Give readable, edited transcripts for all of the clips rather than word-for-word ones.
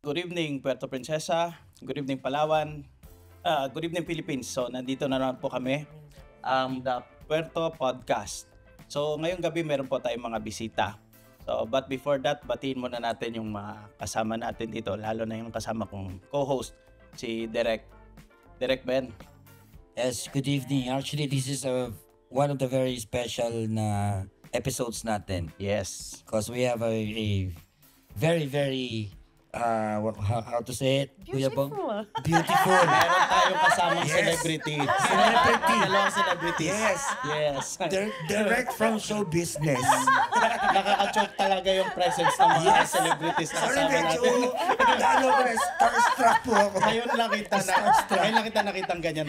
Good evening, Puerto Princesa. Good evening, Palawan. Good evening, Philippines. So, nandito na naman po kami, the Puerto Podcast. So, ngayong gabi meron po tayong mga bisita. So, but before that, batiin muna natin yung mga kasama natin dito, lalo na yung kasama kong co-host, si Derek. Derek Ben. Yes, good evening. Actually, this is one of the very special na episodes natin. Yes. Because we have a very, very, how to say it? Kuya Bong? Beautiful. Meron tayong kasamang Yes. celebrity. Celebrity. Dalawang celebrities. Yes. Yes. Direct from show business. Nakaka-choke talaga yung presence ng mga celebrities na Sorry, kasama medyo, natin. starstruck po ako. Ngayon lang kita nakitang ganyan.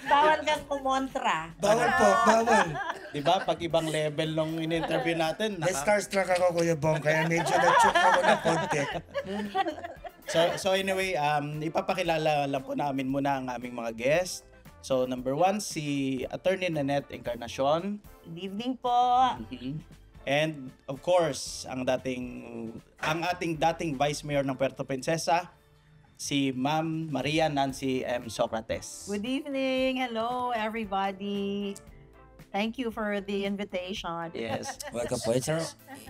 Bawal kang kumontra. Bawal po, bawal. Diba? Pag ibang level nung in-interview natin, Na-starstruck ako, Kuya Bong, kaya medyo na-choke ako ng konti. So anyway, ipapakilala lang po namin muna ang aming mga guest. So number 1, si Attorney Nanette Encarnacion. Good evening po. And of course, ang ating dating Vice Mayor ng Puerto Princesa, si Ma'am Maria Nancy M. Socrates. Good evening. Hello, everybody. Thank you for the invitation. Yes. Welcome po.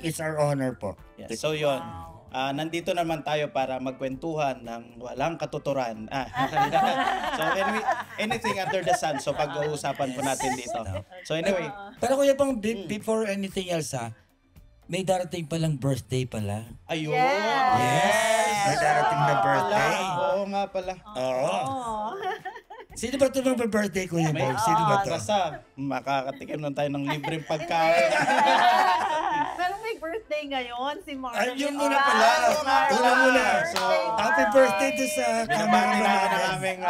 It's our honor po. Yes. So yun. Nandito naman tayo para magkwentuhan ng walang katuturan. So anyway, anything under the sun. So pag-uusapan po natin dito. So anyway, Pero Kuya Bong, before anything else may darating palang birthday pala. ayun. Yes. May darating na birthday. Oo nga pala. Oo. Oh. Sino ba ito birthday, Kuya Bong? Sino ba ito? Basta makakatikim lang tayo ng libreng pagkain. Pero may birthday ngayon si Marvin. Ay, yun muna pala. Una muna. So, Happy birthday to sa Binabati na cameraman. aming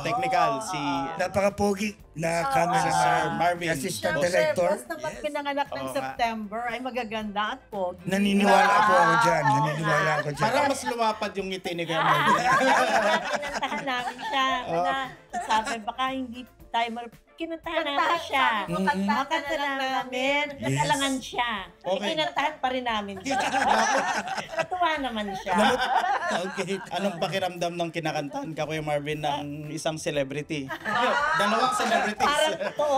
technical, si Napaka-pogi na Sir cameraman. Marvin. Assistant Siyempre, director. basta pag pinanganak ng Oo nga. September ay magaganda at pogi. Naniniwala po ako dyan. Naniniwala ako dyan. Parang mas lumapad yung ngiti ni Kuya Marvin. Kinantahan namin siya. Sabi, baka hindi tayo kinantahan namin siya. Makanta namin. Nakalangan siya. Okay. Kinantahan pa rin namin siya. Natuwa naman siya. Okay. Anong pakiramdam ng kinakantahan ka, Kuya Marvin, ng isang celebrity? Dalawang celebrities. Parang totoo.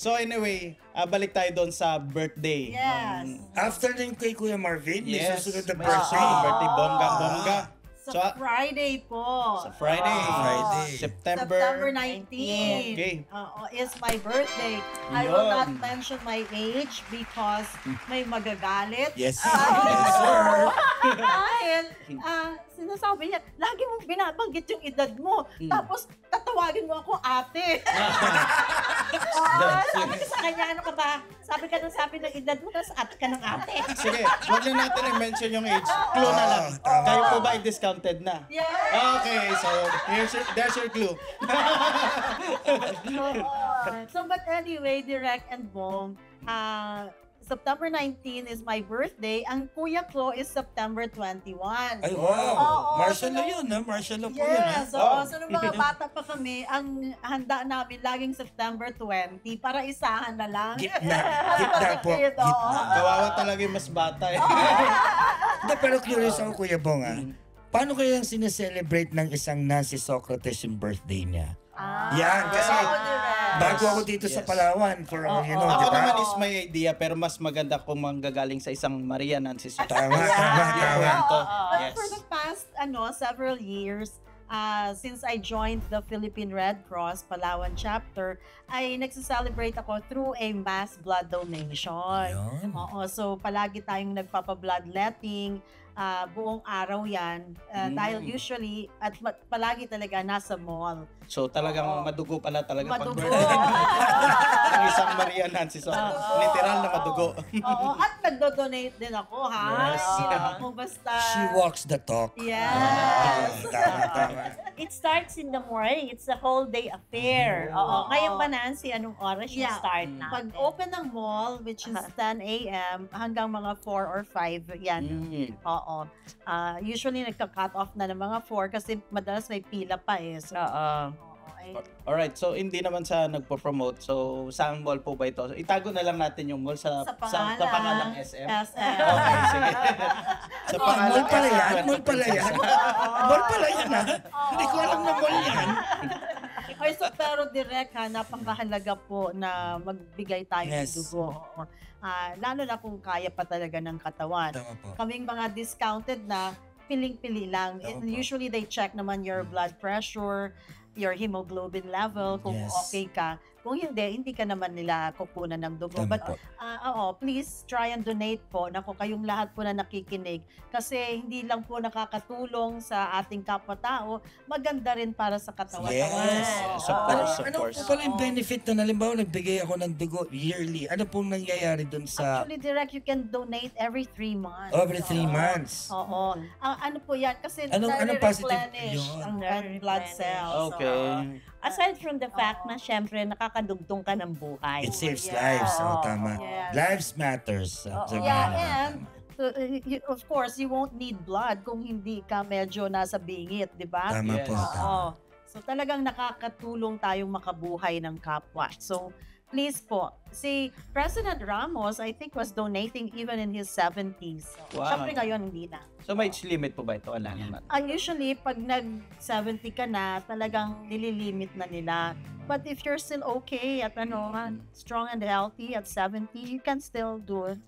So anyway, balik tayo doon sa birthday. Yes. After din kay Kuya Marvin, may Yes. susunod na May birthday. susunod birthday, bongga. Sa Friday po. Sa Friday. Friday. September 19. Okay. Is my birthday. I will not mention my age because may magagalit. Yes. Yes, sir. Dahil, sinasabi niya, lagi mong binabanggit yung edad mo. Tapos, tatawagin mo ako ate. Sabi ko sa kanya, ano ka ba? Sabi ng edad mo, tapos ate ka ng ate. Sige, wag na natin i-mention yung age. Clue na lang. tama. Kayo po ba i-discounted na? Yeah. Okay, so there's your clue. So, but anyway, Direct and Bong, September 19 is my birthday. Ang kuya ko is September 21. Ay, wow. Oo, Martial so law yun, ha? Martial law po yun, ha? Yes, so nung mga bata pa kami, ang handa namin laging September 20 para isahan na lang. Gitna. Gitna po. Kapatid, oo. Gitna. Kawawa talaga yung mas bata eh. Hindi, pero curious ako, Kuya Bong, paano kayang sineselebrate ng isang Nancy Socrates yung birthday niya? Yan, kasi bago ako dito sa Palawan for all you know, Ako di ba? naman is may idea pero mas maganda kung manggagaling sa isang Maria Nancy Socrates. Tama. But Yes. for the past several years, since I joined the Philippine Red Cross Palawan chapter, ay nagse-celebrate ako through a mass blood donation. Yun. Oo, so palagi tayong nagpapa-bloodletting, buong araw yan. Dahil usually, at palagi talaga nasa mall. So talagang madugo pala talaga pag Madugo. birthday ng isang Maria Nancy Socrates. Literal na madugo. Oo, at nagdo-donate din ako, ha? Yes. Hindi lang ako basta... She walks the talk. Yes. Tama. It starts in the morning. It's a whole day affair. Oo. Ngayon ba, Nancy, anong oras yung start na? Pag open ng mall, which is 10 a.m. hanggang mga 4 or 5, yan. Oo. Usually, nagka-cut off na ng mga 4 kasi madalas may pila pa eh. So, Oo. Alright, so hindi naman sa nagpo-promote. So, saan mall po ba ito? Itago na lang natin yung mall sa pangalang SM. SM. Okay, sige. Sa Mall pala yan? Puerto Mall pala yan? Princesa. Mall pala yan, ha? Hindi ko alam na mall yan. Ay, so pero direct ha, napakahalaga po na magbigay tayo ng Yes. dugo. Lalo na kung kaya pa talaga ng katawan. Tama po. Kaming mga discounted na, piling-pili lang. Tama po. Usually they check naman your blood pressure, your hemoglobin level, kung Yes. okay ka. Kung hindi ka naman nila kukunan ng dugo. Tama But po. please try and donate po. Naku, kayong lahat po na nakikinig. Kasi hindi lang po nakakatulong sa ating kapwa-tao, maganda rin para sa katawan. Yes. Yes, of course, of Ano course. po pala yung benefit na halimbawa nagbigay ako ng dugo yearly? Ano pong nangyayari dun sa Actually, direct, you can donate every 3 months. every 3 Oo. months? Oo. Ano po yan? Kasi Anong positive nare-replenish yun? ang red blood cells. Okay. Oo. Aside from the fact na syempre nakakadugtong ka ng buhay. It saves Yes. lives. Oh, Oo. tama. Yes. Lives matters. Sabihin Yeah, natin. and of course, you won't need blood kung hindi ka medyo nasa bingit, di ba? Tama Yes. po. Tama. Oo. So talagang nakakatulong tayong makabuhay ng kapwa. So please po, si President Ramos, I think was donating even in his 70s. So, Wow. syempre ngayon hindi na. So, may age limit po ba ito? Wala naman. Usually, pag nag-70 ka na, talagang nililimit na nila. But if you're still okay at strong and healthy at 70, you can still do it.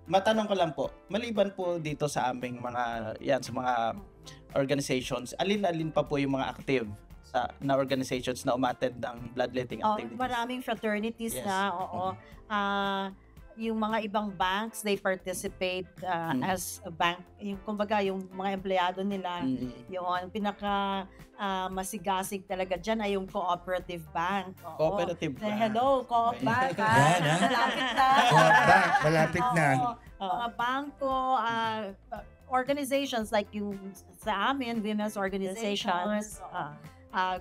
Matanong ko lang po, maliban po dito sa aming sa mga organizations, alin-alin pa po yung mga active na organizations na umattend ng bloodletting activities? Maraming fraternities Yes. na, oo. Yung mga ibang banks, they participate as a bank. Kumbaga, yung mga empleyado nila, yung pinaka masigasig talaga dyan ay yung cooperative bank. Oo. Cooperative bank. Hello, co-op bank. Yan, ha? Malapit na. Co-op bank, malapit na. Oo. Mga bangko, organizations like yung sa amin, women's organizations,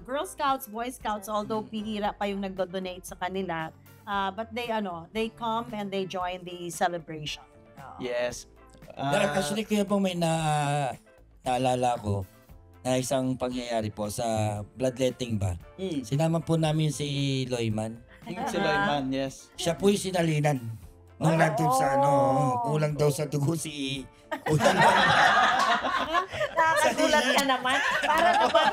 Girl Scouts, Boy Scouts, although pihira pa yung nagdo-donate sa kanila, but they come and they join the celebration. Yes. Actually, kuya po may naalala ko na isang pangyayari po sa bloodletting ba. Sinama po namin si Loyman. Si Loyman, yes. Siya po yung sinalinan. Nung nandun sa kulang daw sa dugo si Kuya Nakakagulat ka naman. Para naman.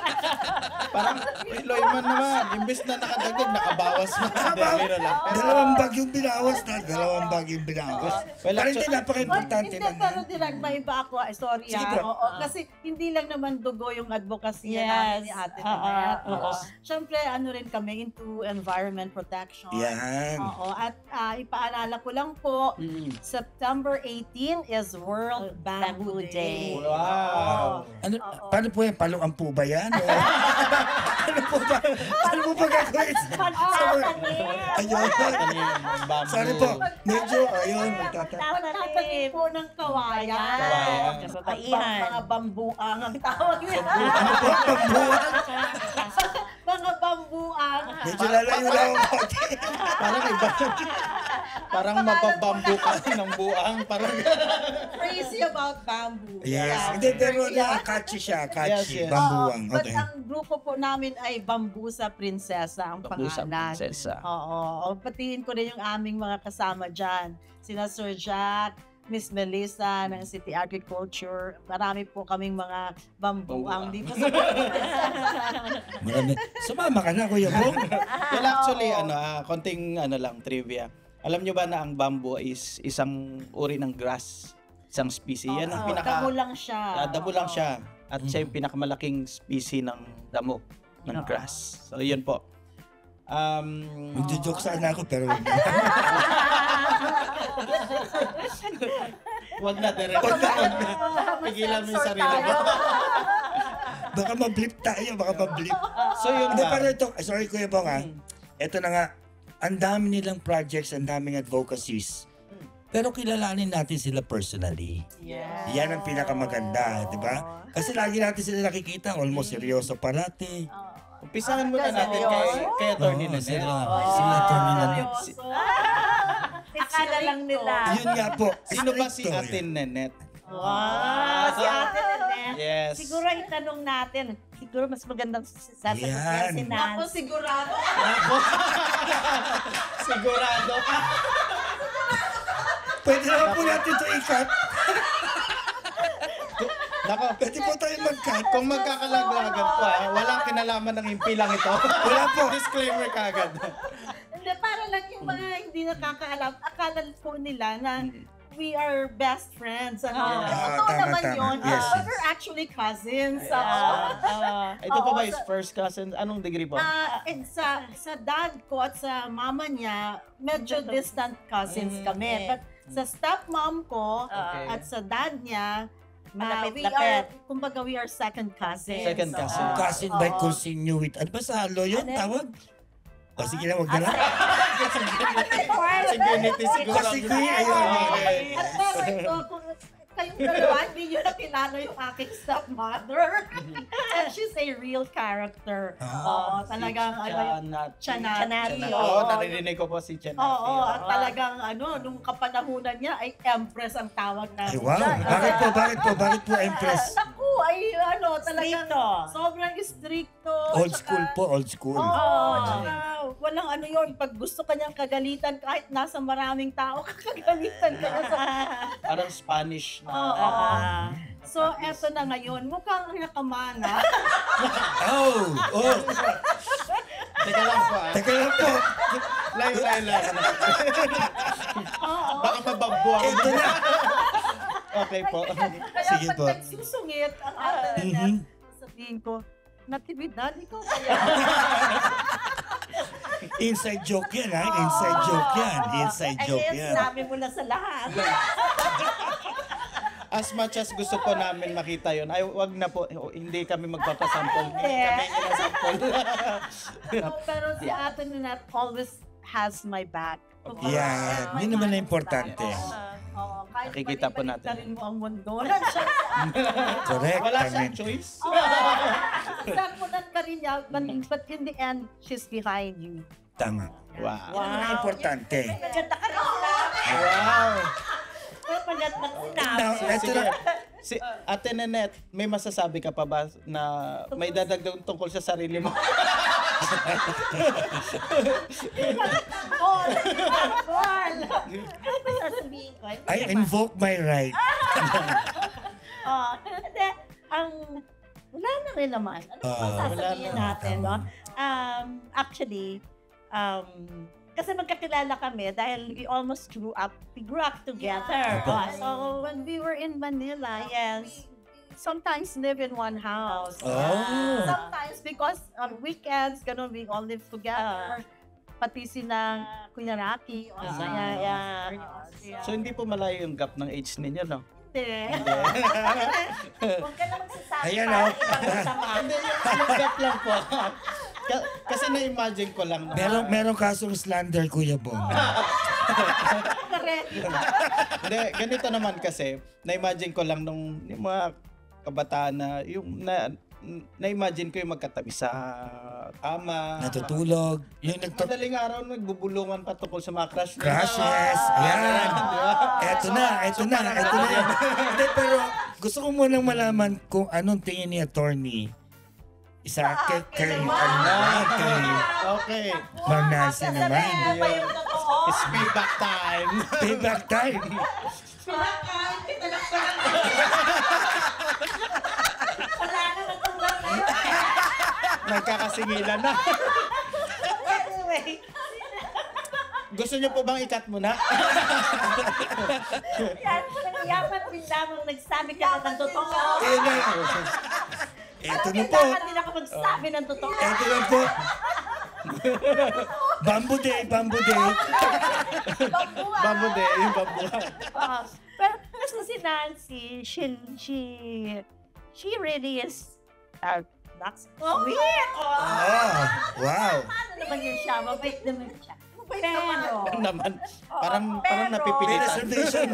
Parang, Loyman naman, imbes na nakadagdag, nakabawas na. Hindi, lang. Dalawang bag yung binawas na. Dalawang bag yung binawas. Well, Pero hindi napaka-importante Hindi, lang. pero direct may iba ako. Sorry, Sige po. Oo, kasi hindi lang naman dugo yung advocacy Yes. namin ni Ate Nanette. Oo. Siyempre, rin kami into environment protection. Yan. Oo. At ipaalala ko lang po, September 18 is World Bamboo Day. Wow. Ano, paano po yan? Paluan po ba yan? O, ano po ba? Ano po ba gagawin? Ayun. Bamboo. Sorry po. Medyo, ayun. Tatanim po ng kawayan. Kawayan. Kababaihan. Mga bambuang ang tawag nila. Ano po? Pambuhan? Mga bambuang. Medyo lalayo lang ang konti. Parang iba. Parang mapabambu ka ng buang. Parang Crazy about bamboo. Yes. Hindi, pero catchy siya. Catchy. Yes, yes. Bambuang. But Okay. ang grupo po namin ay Bambusa Prinsesa ang Bambusa pangalan. Prinsesa. Oo. Patiin ko rin yung aming mga kasama dyan. Sina Sir Jack, Miss Melissa ng City Agriculture. Marami po kaming mga bambuang dito sa Marami. Sumama ka na, Kuya Bong. well, actually, konting lang, trivia. Alam nyo ba na ang bamboo is isang uri ng grass? Isang species. Yan ang damo lang siya. damo lang siya. At siya yung pinakamalaking species ng damo, ng grass. So, yun po. Magjo-joke sana ako, pero Huwag na, direct. Pigilan mo yung sarili mo. baka ma-blip tayo, baka ma-blip. So, yun Hindi, nga. pero ito, sorry Kuya Bong ha. Ito na nga, ang dami nilang projects, ang daming advocacies. Pero kilalanin natin sila personally. Yeah. Yan ang pinakamaganda, di ba? Kasi lagi natin sila nakikita, almost seryoso parati. Umpisahan muna natin kay Atty. Nanette. Sila Atty. Nanette. Akala lang nila. Yun nga po. Sino ba si stricto Ate yun. Nanette? Wow, si Ate Nanette. Yes. Siguro itanong natin, siguro mas magandang sasagot niya Yan. si Ako Nancy. sigurado. Sigurado ka. Pwede naman po natin ito i-cut. Nako, Pwede po tayo mag-cut. kung magkakalaglagan po, walang kinalaman ng impilang ito. Wala po. Disclaimer kagad. Hindi, para lang yung mga hindi nakakaalam. Akala po nila na we are best friends. Ano? Totoo tama, naman tama. yun. Yes, But yes. we're actually cousins. Ito po Oo, ba is first cousin? Anong degree po? And sa dad ko at sa mama niya, medyo distant cousins kami. But sa stepmom ko Okay. at sa dad niya, Malapit-lapit. kumbaga we are second cousins. Second cousin. Cousin by continuity. Ano ba sa halo yun? Tawag? O sige na, wag na lang. Sigurity siguro. Kasiguri, ayun. Okay. At pero ito, kung kayong dalawa, hindi nyo nakilala yung aking stepmother. And she's a real character. Oo, talagang Chanati. Oo, naririnig ko po si Chanati. Oo, at talagang nung kapanahunan niya ay Empress ang tawag Ay, namin. wow. Bakit po, Empress? Naku, ay talagang Stricto. sobrang stricto. Old Tsaka- school po, old school. Oo, tsaka walang yun. Pag gusto kanyang kagalitan, kahit nasa maraming tao, kagalitan ka niya sa... Parang Spanish na. Oo. So, eto na ngayon, mukhang nakamana. Oh. Teka lang po Teka lang po. Layo lang. Oo. Baka mababbuang. Ito na. Okay po. Kaya Sige pag po. nagsusungit ang ate na sabihin ko, natividad, ikaw kaya. Inside joke yan, ha? Inside joke yan. Inside joke Ayun, yan. sinabi mo na sa lahat. As much as gusto po namin makita yon, ay wag na po, hindi kami magpapasample. Kami inasample. Pero si ate na always has my back. Yan. Yun naman na importante. Oo, kahit Nakikita po natin. rin mo ang mundo. Correct. Wala Tama. siyang choice. Sarpunan ka rin niya, but in the end, she's behind you. Tama. Wow. Yun naman ang importante. Maganda ka rin sinabi. Wow. Maganda ka Now, sinabi. ito na. Si Ate Nanette, may masasabi ka pa ba na may dadagdag tungkol sa sarili mo? Ano sasabihin ko? I invoke my right. Hindi, wala na rin naman. Ano ba sasabihin Wala na. natin, no? Actually, kasi magkakilala kami dahil we grew up together. Yeah. So, When we were in Manila, yes. we sometimes live in one house. Oh. Sometimes because on weekends, ganun, we all live together. Pati sina Kuya Rocky. Yeah. So hindi po malayo yung gap ng age ninyo, no? Huwag ka na magsasabi Ayan, para oh. ibang masama. Hindi, yung gap lang po. Kasi na-imagine ko lang. Meron kasong slander, Kuya Bong. Correct. Hindi, ganito naman kasi, na-imagine ko lang nung yung mga kabataan na, na-imagine ko yung magkatabi sa kama. Natutulog. Yung Madaling araw, nagbubulungan pa tungkol sa mga crush. crashes. Yan. Eto na. Hindi, pero gusto ko munang malaman kung anong tingin ni attorney kay Okay. Ma'am Nancy naman. It's payback time. Payback time. Nagkakasingilan na. Anyway, Gusto niyo po bang ikat muna? yaman din lamang nagsabi ka na ng totoo. Ayun na. Eto na po. Kailangan din ako magsabi ng totoo. Eto na po. Bamboo day. Bamboo day, yung bamboo. Pero kasi si Nancy, she really is that's sweet. Wow. Ano naman yun siya? Mabait naman siya. Pero, Naman, parang May napipilitan. reservation.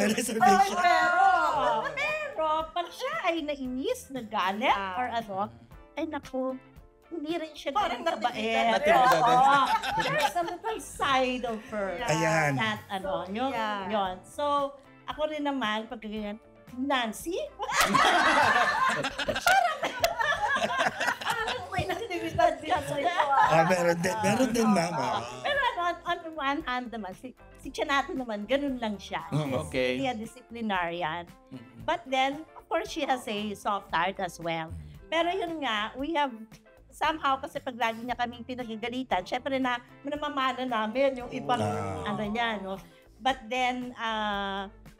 pero pag siya ay nainis, nagalit, or ano, ay naku, hindi rin siya Parang ganun kabait. Natividad. Oo. There's a little side of her. Ayan. That, yun. Yeah. Yun. So, ako rin naman, pag ganyan, Nancy? Parang Meron din, mama. Pero on the one hand naman, si Chanato naman, ganun lang siya. Okay. Siya disciplinarian. But then, of course, she has a soft heart as well. Pero yun nga, we have somehow, kasi pag lagi niya kaming pinagigalitan, syempre namamana namin yung ibang ano niya, no? But then,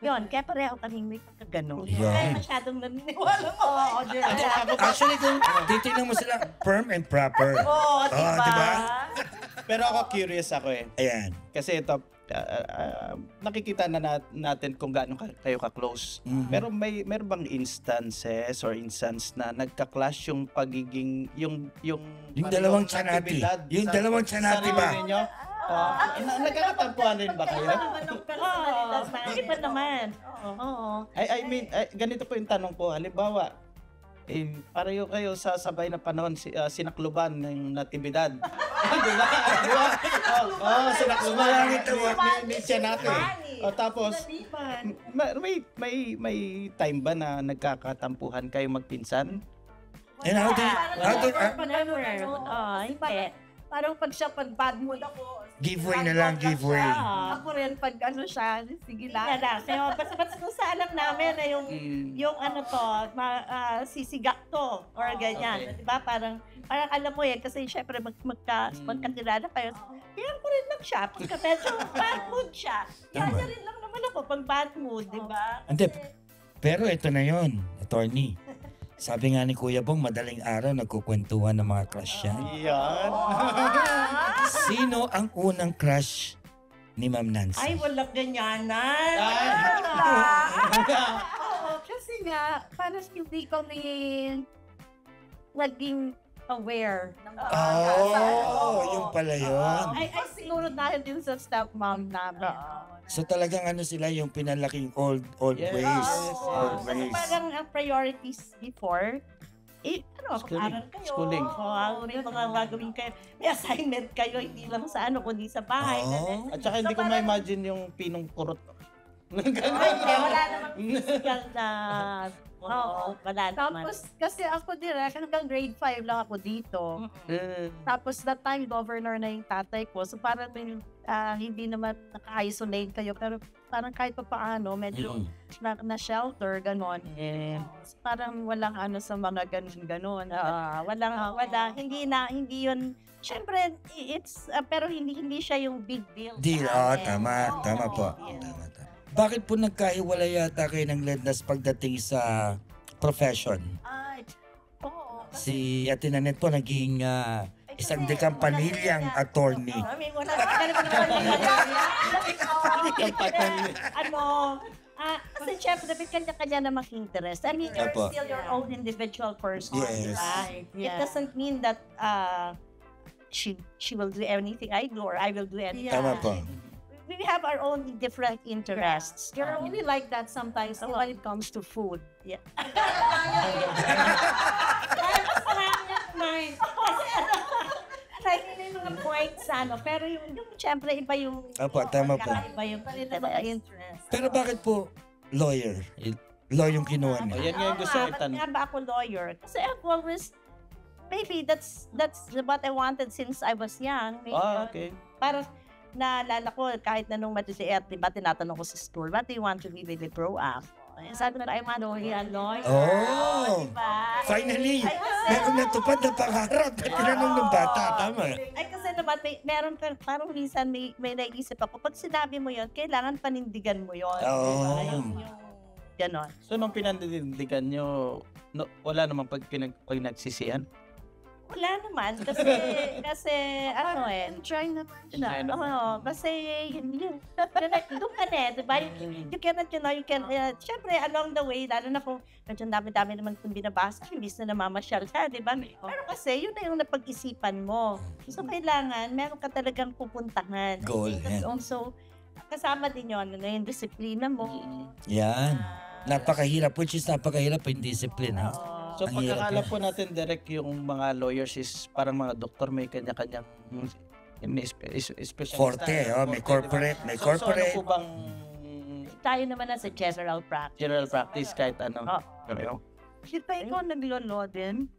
yun, kaya pareho kaming may pagkagano. Kaya masyadong naniniwala mo. Oo, Actually, kung titignan mo sila, firm and proper. Oo, diba? Pero ako curious ako eh. Ayan. Kasi ito, nakikita na natin kung gaano kayo ka-close. Pero meron bang instances or instance na nagka-clash yung pagiging yung dalawang tsanati. Yung dalawang tsanati ba? Nagkakatampuan rin ba kayo? Iba naman. Oo. I mean, ganito po yung tanong ko. Halimbawa, pareho kayo sa sabay na panahon sinakluban ng natibidad. Di ba? Sinakluban ni Chanato. Tapos, may time ba na nagkakatampuhan kayo magpinsan? And how do Hindi. Parang pag siya, pag bad mood ako. Giveaway na lang, giveaway. Ako rin, pag ano siya, sige lang. Kaya basta kung sa alam namin na yung ano to, sisigak to, or ganyan. Diba? Parang alam mo kasi syempre magkakilala kayo. Kaya ko rin lang siya, pagka medyo bad mood siya. Kaya rin lang naman ako pag bad mood, diba? Hindi, pero ito na yon, attorney. Sabi nga ni Kuya Bong, madaling araw nagkukwentuhan ng mga crush yan. Yan. Sino ang unang crush ni Ma'am Nancy? Ay, walang ganyanan. Kasi nga, parang hindi kami naging aware ng Yung pala yun. Ay, siguro dahil din sa stepmom namin. So talagang ano sila, yung pinalaking old Yes. ways. Yes. Old Kasi ways. parang ang priorities before, mag-aral kayo. Schooling. May mga gagawin kayo. May assignment kayo, hindi lang sa kundi sa bahay. At saka hindi ko ma-imagine yung pinong kurot. Hindi, wala namang physical na... Oo, wala naman. Tapos, kasi ako direct, hanggang grade 5 lang ako dito. Tapos, that time, governor na yung tatay ko. So, parang hindi naman naka-isolate kayo. Pero parang kahit pa paano, medyo na-shelter, gano'n. So, parang walang sa mga gano'n. Wala. Hindi yun. Siyempre, pero hindi siya yung big deal. Tama po. Tama. Bakit po nagkahiwalay yata kayo ng Lednas pagdating sa profession? Oo. Si Ate Nanette po naging isang dekampanilyang attorney. Wala. Kasi syempre, dapat kanya-kanya namang interest. I mean, you're still your own individual person. Yes. It doesn't mean that she will do anything I do or I will do anything. Tama po. We have our own different interests. You're only like that sometimes when it comes to food. Yeah. Like, may mga points, pero yung syempre, iba yung... Tama po. Iba yung interest. Pero bakit po lawyer? Law yung kinuha niya. Yan nga yung gusto ko itanong. Ba't nga ba ako lawyer? Kasi I've always... Maybe that's what I wanted since I was young. Okay. Parang naalala ko, kahit na nung matisiat, diba, tinatanong ko sa school, what do you want to be when you grow up? Sabi ko, I want to be a lawyer. Diba? Finally! Meron natupad na pangarap na tinanong ng bata. Tama. Ay, kasi naman, meron ka, parang minsan may naisip ako, pag sinabi mo yun, kailangan panindigan mo yun. Diba? Yung ganon. So, nung pinanindigan nyo, wala namang pag nagsisiyan? Wala naman. Kasi Try naman. Kasi, doon ka na, diba? You can, syempre, along the way, lalo na kung medyo dami-dami naman kung binabasa, imbis na namamasyal ka, diba? Pero kasi, yun na yung napag-isipan mo. So, kailangan, meron ka talagang pupuntahan. Goal. So, kasama din yun, yung disiplina mo. Yan. Napakahirap, which is napakahirap yung discipline, ha? So pagkakala po natin direct yung mga lawyers is parang mga doktor, may kanya-kanyang specialista. Forte, may corporate, may So corporate. ano po bang Tayo naman na sa general practice. general practice kahit ano? Kita ikaw naglo-law din?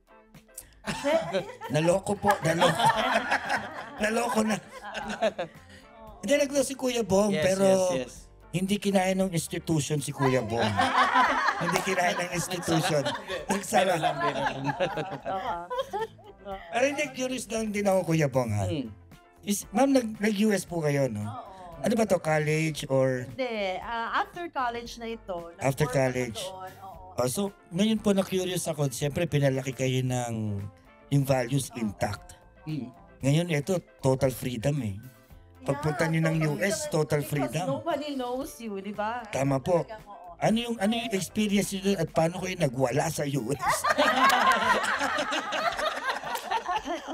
Naloko po, naloko. Naloko na. Hindi, naglo si Kuya Bong, Yes, pero yes. hindi kinaya ng institution si Kuya Bong. Hindi kinaya ng institution. Nagsara. Biro lang. Pero hindi, curious lang din ako, Kuya Bong, ha? Hmm. Ma'am, nag-US po kayo, no? Ano ba to, college or... Hindi, after college na ito. After nag-work ako college. doon, oo. So, ngayon po na-curious ako, siyempre pinalaki kayo ng yung values intact. Hmm. Ngayon, ito, total freedom eh. Pagpunta nyo ng US, total Because freedom. nobody knows you, di ba? Tama po. Talagang, oo. Ano yung experience nyo doon at paano kayo nagwala sa US?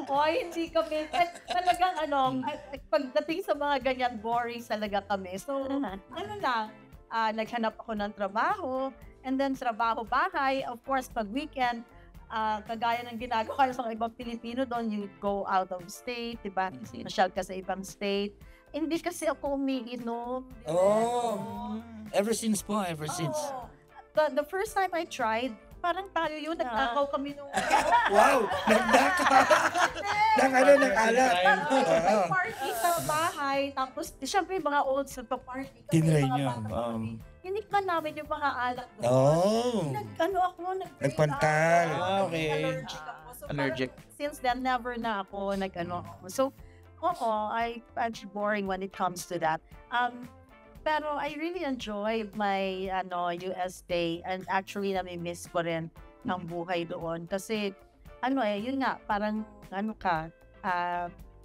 Oy, hindi kami. Talagang pagdating sa mga ganyan, boring talaga kami. So, ano lang, naghanap ako ng trabaho, and then trabaho-bahay. Of course, pag weekend, kagaya ng ginagawa ng mga ibang Pilipino doon, you go out of state, diba? Masyal ka sa ibang state. Hindi kasi ako umiinom. Oh, ever since po, ever since. Oo. The first time I tried, parang tayo yun, nagtakaw kami nung... Wow, nagdaka. ng alat. May party sa bahay, tapos siyempre mga olds nagpa-party. Kasi Tinry mga nyo. bata, hindi pa namin yung mga alak doon. Oh, nagpantal. Okay. Allergic ako. So, Allergic. parang since then, never na ako So, oo, I'm boring when it comes to that. Pero I really enjoy my US stay, and actually nami-miss ko rin ang buhay doon kasi yun nga, parang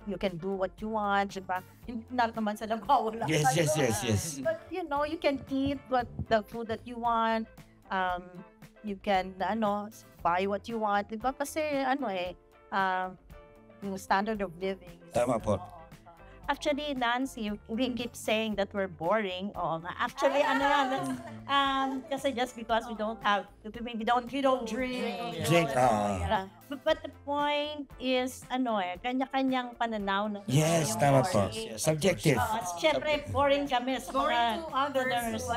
you can do what you want, diba? Hindi na naman sa nagwawala. Yes. But you can eat the food that you want. You can buy what you want, diba? Kasi yung standard of living. Tama po. Actually, Nancy, we keep saying that we're boring. Oo nga. Actually, kasi just because we don't drink. Drink, But the point is, kanya-kanyang pananaw ng Yes, yung tama po. boring. Subjective. Siyempre, boring kami sa Boring mga to others.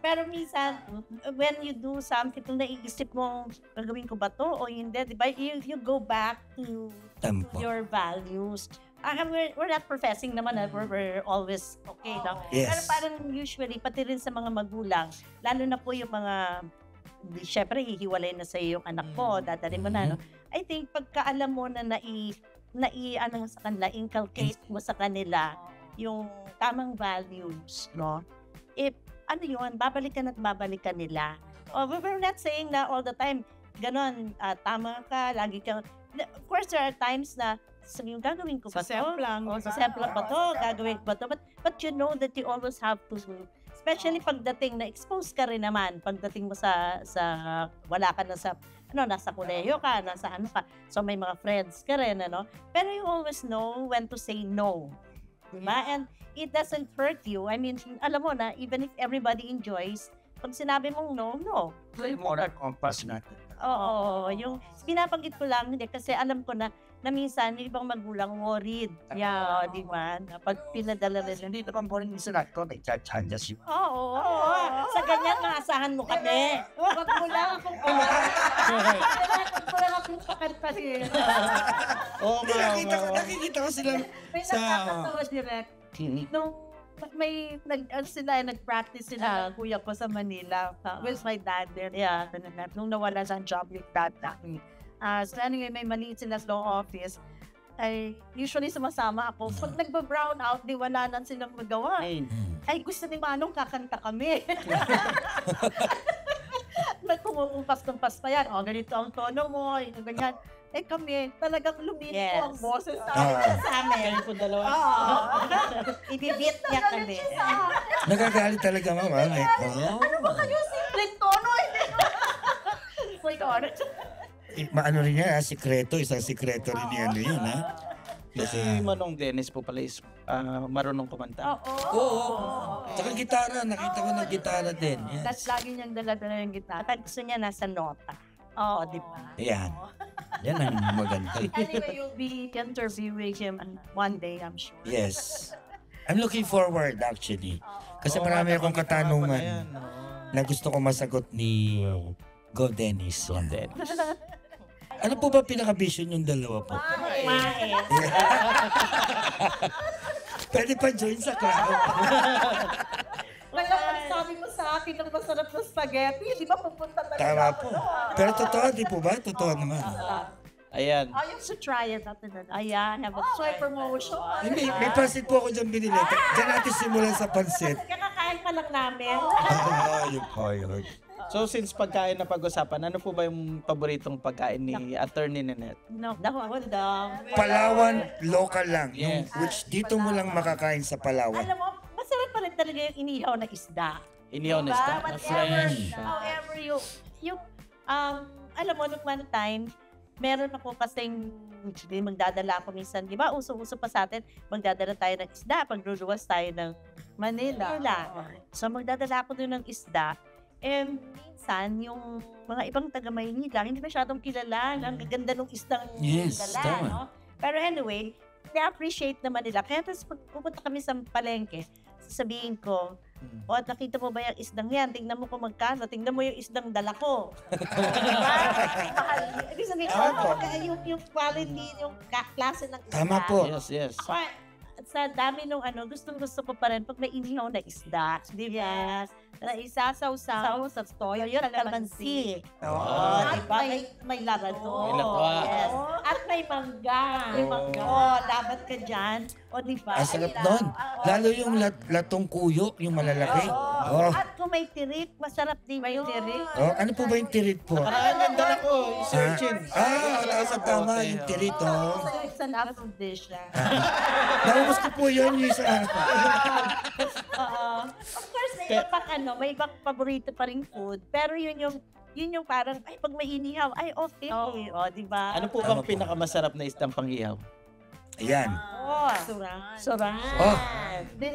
Pero minsan, when you do something, kung naiisip mo, gagawin ko ba to o hindi, di ba? You go back to Tama po. your values. We're not professing naman na we're always okay, no? Yes. Pero parang usually, pati rin sa mga magulang, lalo na po yung mga, syempre, hihiwalay na sa iyo yung anak mo, dadalhin mo na, no? I think, pagka alam mo na sa kanila, inculcate mo sa kanila yung tamang values, no? Babalikan at babalikan nila. We're not saying na all the time, ganon, tama ka, lagi ka. Of course, there are times na yung gagawin ko ba to? Sa semplang ba to? Gagawin ko ba to? But you know that you always have to, especially pagdating na expose ka rin naman, pagdating mo sa wala ka na sa, nasa kolehiyo ka, nasa ano ka, so may mga friends ka rin, pero you always know when to say no. Diba? And it doesn't hurt you. I mean, alam mo na, even if everybody enjoys, pag sinabi mong no. Play moral compass natin. Oo, yung pinapanggit ko lang, hindi, kasi alam ko na minsan yung ibang magulang worried. Yeah, di ba? Pag pinadala nila. Hindi naman po rin isa ko, may chachanya si Oo. Sa ganyan, maasahan mo kami. Wag mo lang akong Wag mo lang akong pakanta siya. Oo nga. Nakikita ko sila May nakakatawa direct. Nung nag-practice sila, kuya ko sa Manila, with my dad there. Yeah, nung nawala sa job yung dad namin. So anyway, may maliit sila sa law office. Ay, usually sumasama ako. Pag nagba-brown out, di wala na silang magawa. Ay, gusto ni Manong kakanta kami. Nagpumumpas-tumpas pa yan. Ganito ang tono mo, ganyan. Kami, talagang lumito ang boses sa amin. Kayo po dalawa. Ibibit niya kami. Nagagalit talaga, mama. Ano ba kayo simpleng tono? Oh my God. Maano rin yan, sikreto. Isang sikreto rin yan yun, ha? Si Manong Dennis po pala is marunong kumanta. Oo. Tsaka gitara. Nakita ko na gitara din. Tapos lagi niyang dala-dala yung gitara. At gusto niya nasa nota. Oo, di ba? Yan. Yan ang maganda. Anyway, you'll be interviewing him one day, I'm sure. Yes. I'm looking forward, actually. Kasi marami akong katanungan na gusto ko masagot ni Go Dennis. Ano po ba pinaka-vision yung dalawa po? Kumain. Pwede pa join sa club. Kaya pag sabi mo sa akin ng masarap na spaghetti, di ba pupunta talaga Tama ako po. doon? Pero totoo, di po ba? Totoo naman. Ayan. Ayaw to try it natin. Ayan, have a Try promotion. Hindi, may pansit po ako dyan binili. Diyan natin simulan sa pansit. Kakakain pa lang namin. Yun po, yun. So since pagkain na pag-usapan, ano po ba yung paboritong pagkain ni Attorney Nanette? No, ako daw. Palawan, local lang. Yung, Yes. which dito mo lang makakain sa Palawan. Alam mo, masarap pa rin talaga yung inihaw na isda. Inihaw na isda, na Whatever, fresh. however yung, alam mo, nung one time, meron ako kasing, magdadala ako minsan, di ba, uso-uso pa sa atin, magdadala tayo ng isda, pagluluwas tayo ng Manila. So, magdadala ako doon ng isda, minsan, yung mga ibang taga-Maynila, hindi masyadong kilala. Ang gaganda ng isdang Yes, dala, tama. no? Pero anyway, na-appreciate naman nila. Kaya tapos pag pupunta kami sa palengke, sasabihin ko, o at nakita mo ba yung isdang yan? Tingnan mo kung magkano. Tingnan mo yung isdang dala ko. Diba? Mahal. Ibig sabihin ko, yung quality, yung klase ng isda. Tama po. Yes, yes. Sa dami nung gusto ko pa rin pag may inihaw na isda. Di ba? Na isasaw-saw sa toyo, yun, kalamansi. Wow. Diba? May larado. May latwa. Yes. At may mangga. May mangga. Labat ka dyan. O diba? Ang sarap nun. Lalo yung latong kuyo, yung malalaki. Oh. At kung may tirik, masarap din may tirik. Oh, ano po ba yung tirit po? Nakaraan yung dala ko, i-searchin. Sa tama, yung tirit, oh. It's an aphrodisiac. Naubos ko po yun, yung isa. Of course, may ibang paborito pa ring food. Pero yun yung parang, ay, pag may inihaw, ay, okay. O, diba? Ano po bang pinakamasarap na isdang pang-ihaw? Ayan. Suran. Oh.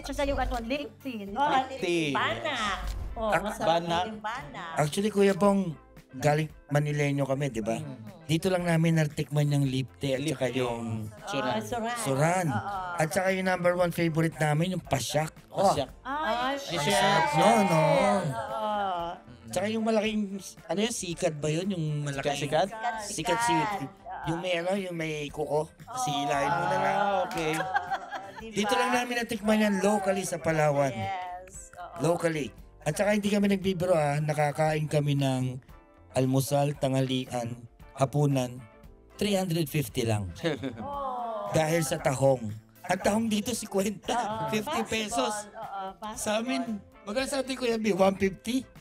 Tsaka yung lintin. Lintin. Banak. Masarap banak. yung banak. Actually, Kuya Bong, galing Manileño kami, di ba? Dito lang namin natikman yung lipte at saka yung Suran. suran. At saka yung number one favorite namin, yung pasyak. Oh, Pasyak. Ay, sarap no. Oo. Tsaka yung malaking, ano yun, sikat ba yun? Yung malaking Sikat? Sikat. Yung may yung may kuko. Silahin mo na lang. Okay. Dito lang namin natikman yan locally sa Palawan. Yes. Locally. At saka hindi kami nagbibiro nakakain kami ng almusal, tanghalian, hapunan, 350 lang. Dahil sa tahong. Ang tahong dito 50, 50 pesos. Sa amin, magkano sa atin Kuya B? 150?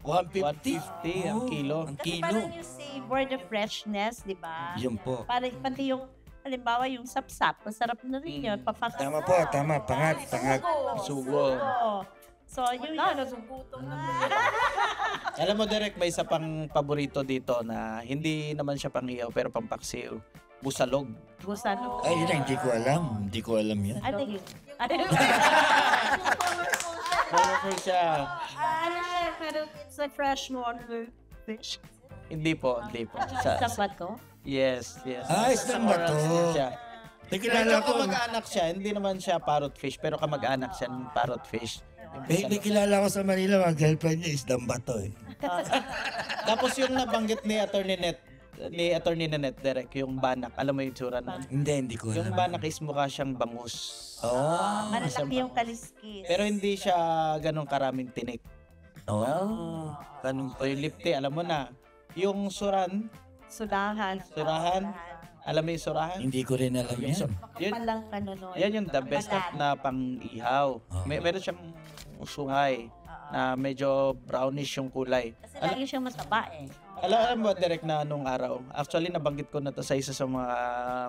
150 ang kilo. Ang Kasi kilo. parang yung savor, the freshness, di ba? Yun po. Parang pati yung, halimbawa yung sapsap, masarap na rin yun. Papakas. Tama po, tama. Pangat. Sugo. Oo. So, yun Alam mo, Derek, may isa pang paborito dito na hindi naman siya pang-ihaw pero pampaksiw. Busalog. Gusano. Ay, yun, hindi ko alam. Hindi ko alam yan. Ano yun? Colorful siya. Ano siya? Pero it's a freshwater fish. Hindi po. Sapat ko? Yes. Isang bato. Siya. Nakilala ko. Kamag-anak siya, hindi naman siya parrot fish, pero kamag-anak siya ng parrot fish. May kilala ko sa Manila, mga girlfriend niya, isdang bato eh. Tapos yung nabanggit ni Attorney Nanette, Derek, yung banak. Alam mo yung tsura na? Hindi ko Yung alam. banak is mukha siyang bangus. Oh. Malaki yung kaliskis. Pero hindi siya ganun karaming tinik. Oh. O yung lipte, alam mo na. Yung surahan, Sudahan. alam mo yung surahan? Hindi ko rin alam yan. Yun, Palang kanunoy. yan yung the best of na pang-ihaw. Meron siyang suhay na medyo brownish yung kulay. Kasi lagi siyang mataba eh. Alam mo, Derek, na nung araw, actually nabanggit ko na to sa isa sa mga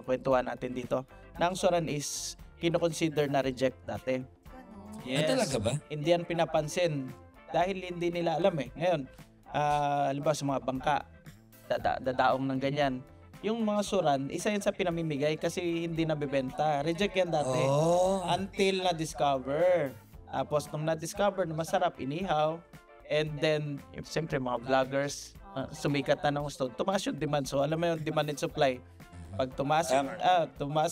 kwentuhan natin dito, na ang suran is kinoconsider na reject dati. Talaga ba? Hindi yan pinapansin dahil hindi nila alam eh. Ngayon, halimbawa sa mga bangka, dadaong ng ganyan. Yung mga suran, isa yan sa pinamimigay kasi hindi nabibenta. Reject yan dati. Oh. Until na-discover. Tapos nung na-discover na masarap, inihaw. And then, siyempre mga vloggers, sumikat na ng gusto. Tumaas yung demand. So alam mo yung demand and supply. Pag tumaas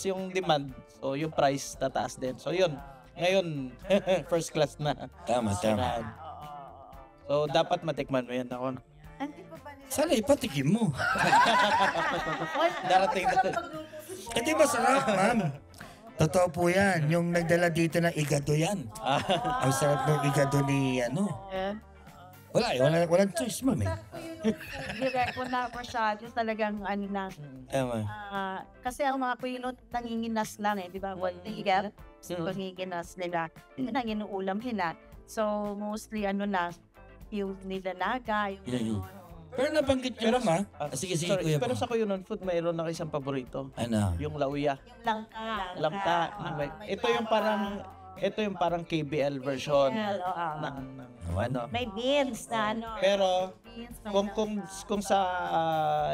yung demand, so yung price tataas din. So yun. Ngayon, first class na. Tama. So dapat matikman mo yan ako. Sana ipatikim mo. Darating na. Hindi masarap, ma'am. Totoo po yan. Yung nagdala dito ng igado yan. Ang sarap ng igado ni ano. Walang choice, ma'am eh. Direct ko na masyado talagang ano na. Kasi ang mga pilot nanginginas lang di ba? What they get, nanginginas nila. Yun ang inuulam nila. So mostly yung nilalaga, yung Pero nabanggit nyo naman. Sige, Sorry, kuya pero po. sa Kuyunon Food, mayroon na isang paborito. Ano? Yung lauya. langka. Langka. Ito yung parang KBL version ng ano. May beans na Pero kung sa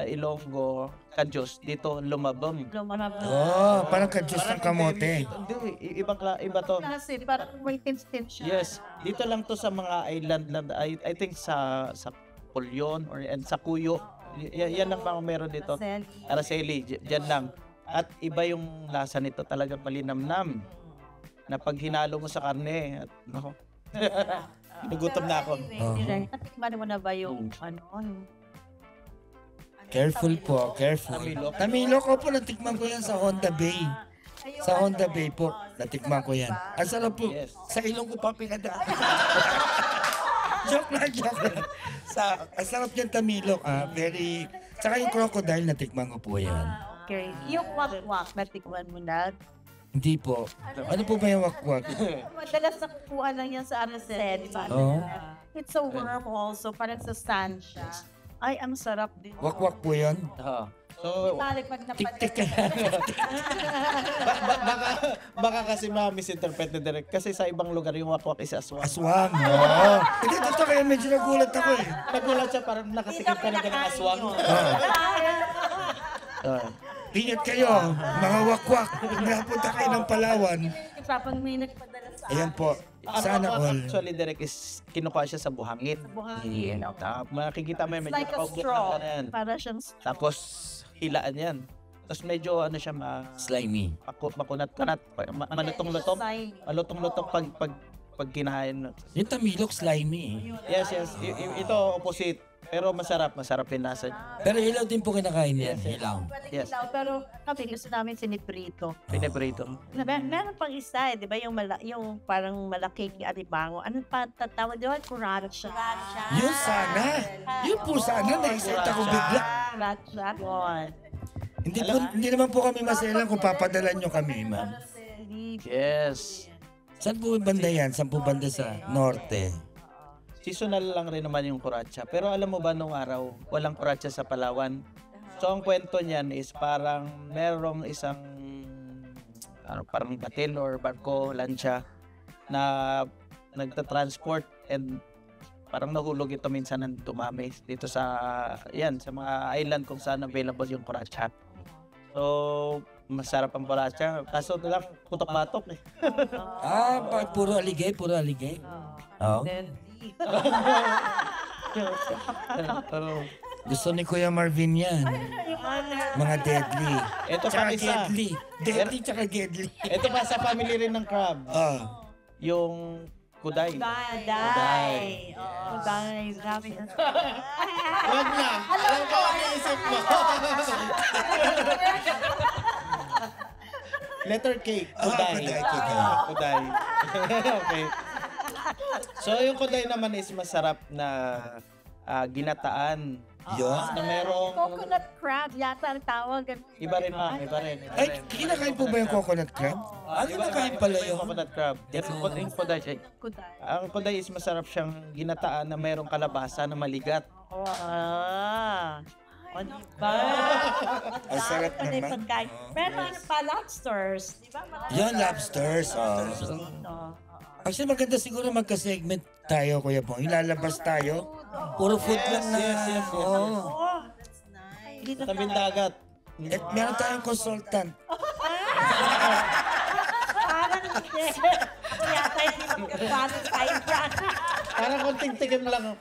Ilonggo, Kadyos, dito lumabong. Oh, parang kadyos ng kamote. Hindi, iba to. Kasi parang may tin-tin siya. Yes, dito lang to sa mga island I think sa Pulyon or sa Cuyo. Yan ang mga meron dito. Araceli, dyan lang. At iba yung lasa nito, talagang malinamnam. Na pag hinalo mo sa karne, at nako. Nagutom na ako. Natikman mo na ba yung Careful po, careful. Tamilok ko po, natikman ko yan sa Honda Bay. Sa Honda Bay po, natikman ko yan. Ang sarap po. Yes. Sa ilong ko pa pinada. Joke lang. Ang sarap niyan tamilok. Very... Saka yung crocodile, natikman ko po yan. Okay. Yung wakwak, natikman mo na. Hindi po. Ano po ba yung wakwak? Madalas nakukuha lang yan sa Araceli. Oo. It's a worm also, parang sa sand siya. Ay, ang sarap din. Wakwak po yan? So, Balik pag Tik-tik ka. baka kasi ma-misinterpret na direct. Kasi sa ibang lugar yung wakwak is aswang. Aswang. Oo. Hindi, totoo kaya medyo nagulat ako eh. Nagulat siya, parang nakasikip ka na ng aswang. Ingat kayo, mga wakwak. Napunta kayo ng Palawan. Kapag may nagpadala sa Ayan po. Sana Ang all. actually direct is kinukuha siya sa buhangin. buhangin. Makikita mo It's medyo like a nakaugot straw. na yan. Para siyang straw. Tapos hilaan yan. Tapos medyo siya Slimy. makunat-kunat, malutong-lutong. Slimy. Malutong-lutong pag kinahain. Yung tamilok slimy eh. Yes. Ito opposite. Pero masarap din nasa. Pero hilaw din po kinakain yan. Hilaw. Yes. Pero kami gusto namin siniprito. Pinaprito. Meron pang isa, di ba, yung parang malaking alimango. Ano pa tatawag doon? Kuratsa. Yun sana. Yun po sana. Naisita ko bigla. Kuratsa. Yun. Hindi naman po kami maselan kung papadalan nyo kami, ma'am. Yes. Saan po banda yan? Saan po banda sa norte? Seasonal lang rin naman yung kuratsa. Pero alam mo ba nung araw, walang kuratsa sa Palawan? So ang kwento niyan is parang merong isang parang batil or barko, lancha na nagta-transport and parang nahulog ito minsan ng tumami dito sa mga island kung saan available yung kuratsa. So masarap ang kuratsa. Kaso lang putok-batok eh. Puro aligay. Oo. Gusto ni Kuya Marvin yan. Mga deadly. Ito pa isa. Deadly tsaka deadly. Ito pa sa family rin ng crab. Yung kuday. Kuday. Kuday. Grabe. Wag na. Alam ko ang iisip mo. Letter K. Kuday. Kuday. Okay. So yung kuday naman is masarap na ginataan. Yun. Na merong Coconut crab yata ang tawag. iba rin. Ay, kinakain po ba yung coconut crab? Kinakain pala yun. Coconut crab. Yan yung kuday. Kuday. Ang kuday is masarap siyang ginataan na merong kalabasa na maligat. Ang sarap Ano yung naman. pagkain? Pero ano pa, lobsters. Di ba? Yan, lobsters. Actually, maganda siguro magka-segment tayo, Kuya Bong. Ilalabas tayo. Puro food lang na. Yes. Tabing dagat. Meron tayong consultant. Parang hindi. Yata hindi magkabalo tayo dyan. Parang konting tikim lang.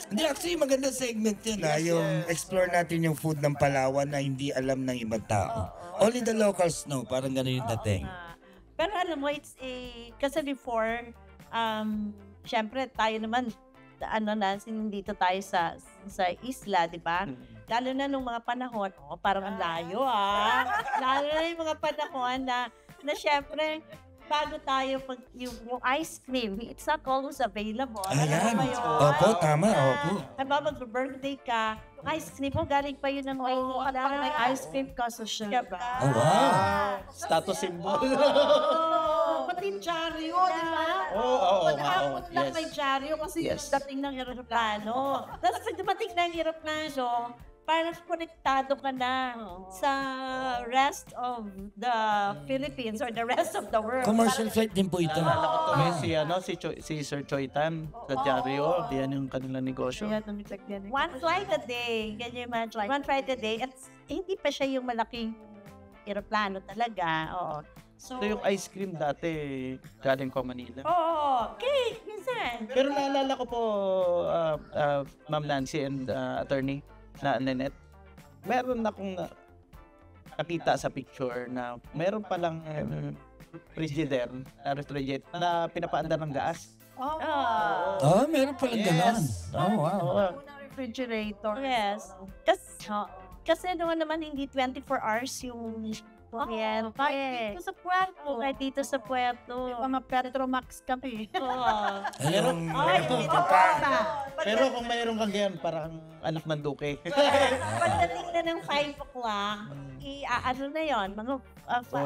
Hindi, actually, maganda segment yun. Yung explore natin yung food ng Palawan na hindi alam ng ibang tao. Only the locals know. Parang gano'n yung dating. Pero alam mo, kasi before, syempre tayo naman, dito tayo sa isla, di ba? Lalo na nung mga panahon, parang ang layo Lalo na yung mga panahon na syempre, bago tayo yung ice cream, it's not always available. Ayan. Alam mo ba yun? Opo, tama, opo. Halimbawa, mag-birthday ka, yung ice cream mo, galing pa yun ng Oo, at Maynila. pag may ice cream ka sa siya. Diba? Oh, wow. Status symbol. Pati yung dyaryo, di ba? Oo, Maghapon lang yes. may dyaryo kasi Yes. yung dating ng Aeroplano. Tapos pag dumating na yung aeroplano, parang konektado ka na sa rest of the Philippines or the rest of the world. Commercial flight din po ito. Naalala ko tuloy si Sir Choi Tan sa Diaryo. Diyan yung kanilang negosyo. Kaya tumiglag yan. One flight a day. Can you imagine? One flight a day. At hindi pa siya yung malaking aeroplano talaga. Oo. So yung ice cream dati galing ko Manila. Cake, minsan. Pero naalala ko po, Ma'am Nancy and attorney na Nanette, meron akong nakita sa picture na meron palang frigidaire na refrigerator na pinapaandar ng gas. Meron palang ganon. Yes. Oh, wow. Unang refrigerator. Yes. Kasi doon naman hindi 24 hours yung kuryente. Kahit dito sa Puerto. Kahit dito sa Puerto. Mga Petromax kami. Ayun. Pero kung mayroon kang ganyan, parang anak ng duke. Pagdating na ng 5 o'clock, ano na yon, mga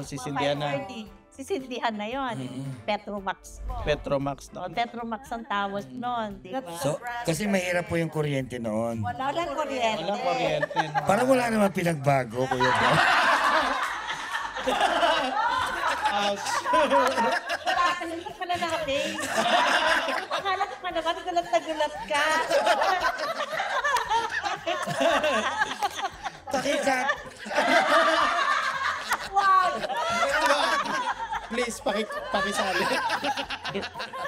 sisindihan na. 5:30, sisindihan na yon. Petromax. Petromax noon. Petromax ang tawag noon, di ba? So, kasi mahirap po yung kuryente noon. Walang kuryente. Walang kuryente. Parang wala naman pinagbago, Kuya Bo. Nakakalimutan ka na natin. Akala ko pa naman, gulat na gulat ka. Pakikat. Wow! Please, pakisali.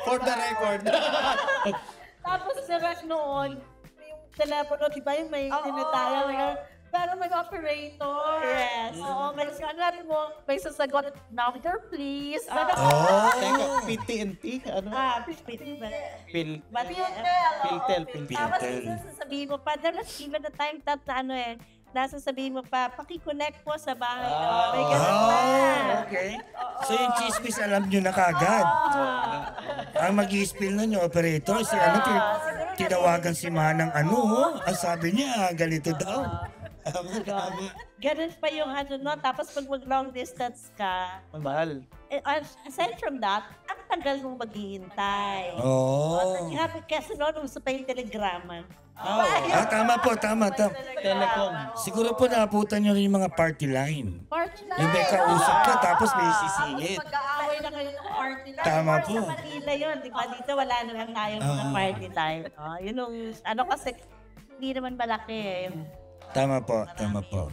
For the record. Tapos sarap noon, yung telepono, di ba yung may tinataya, pero may operator. Yes. Oo, may sasagot mo, may sasagot, number please. Teka, PTNT? Ano? Pil... Piltel. Tapos sasabihin mo pa, there was even a time that nasasabihin mo pa, pakiconnect po sa bahay. May ganun pa. Okay. So yung chismis alam nyo na kagad. Ang mag-i-spill nun yung operator, si tinawagan si Manang ang sabi niya, ganito daw. Ganun pa yung tapos pag mag-long distance ka, Mahal. aside from that, ang tagal mong maghihintay. Oo. Kasi noon, uso pa yung telegrama. Tama po, tama. Telecom. Siguro po naabutan nyo rin yung mga party line. Party Yung may kausap ka, tapos may sisingit. Mag-aaway na kayo ng party lang. Tama Sa po. Manila yun, di ba? Dito wala naman tayong mga party time. Yun yung, kasi hindi naman malaki eh. Tama po, tama po.